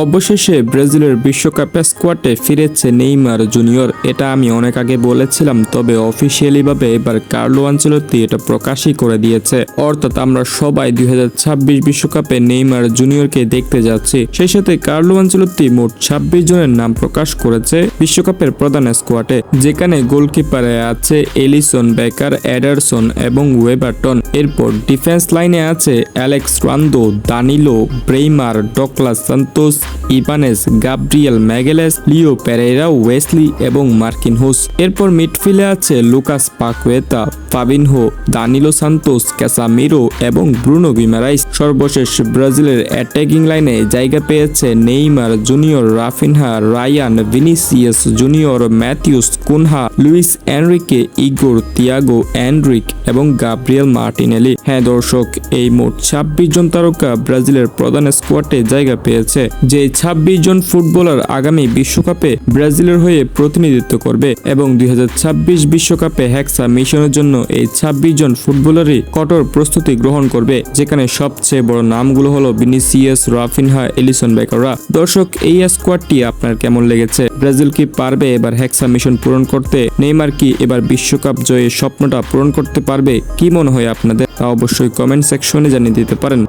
অবশেষে ব্রাজিলের বিশ্বকাপ স্কোয়াডে ফিরেছে নেইমার জুনিয়র। এটা আমি অনেক আগে বলেছিলাম, তবে অফিসিয়ালি ভাবে এবার কার্লো আনচেলত্তি এটা প্রকাশই করে দিয়েছে। অর্থাৎ আমরা সবাই 2026 বিশ্বকাপে নেইমার জুনিয়রকে দেখতে যাচ্ছি। সেই সাথে কার্লো আনচেলত্তি মোট 26 জনের নাম প্রকাশ করেছে বিশ্বকাপের প্রধান স্কোয়াডে, যেখানে গোলকিপারে আছে এলিসন বেকার, এডারসন এবং ওয়েবারটন। এরপর ডিফেন্স লাইনে আছে Alex Sandro, Danilo, Bremer, Douglas Santos, Ibanez, Gabriel Magalhaes, Leo Pereira, Wesley এবং মার্কিনহোস। এরপর মিডফিল্ডে আছে Lucas Paqueta, Fabinho, Danilo Santos, Casemiro এবং ব্রুনো গিমারাইস। সর্বশেষ ব্রাজিলের অ্যাটাকিং লাইনে জায়গা পেয়েছে Neymar Junior, Raphinha, Rayan, Vinicius Junior, Matheus, Cunha, Luiz Henrique, Igor, Thiago, Endrick এবং গাব্রিয়েল মার্টিনেলি। হ্যাঁ দর্শক, এই মোট 26 জন তারকা ব্রাজিলের প্রধান স্কোয়াডে জায়গা পেয়েছে। যে 26 জন ফুটবলার আগামী বিশ্বকাপে ব্রাজিলের হয়ে প্রতিনিধিত্ব করবে এবং 2026 বিশ্বকাপে হেক্সা মিশনের জন্য এই 26 জন ফুটবলারই কঠোর প্রস্তুতি গ্রহণ করবে, যেখানে সবচেয়ে বড় নামগুলো হলো ভিনিসিয়াস, রাফিনহা, এলিসন বেকাররা। দর্শক, এই স্কোয়াডটি আপনার কেমন লেগেছে? ব্রাজিল কি পারবে এবার হেক্সা মিশন পূরণ করতে? নেইমার কি এবার বিশ্বকাপ জয়ের স্বপ্নটা পূরণ করতে পারবে? কি মনে হয় আপনাদের? তা অবশ্যই কমেন্ট সেকশনে জানিয়ে দিতে পারেন।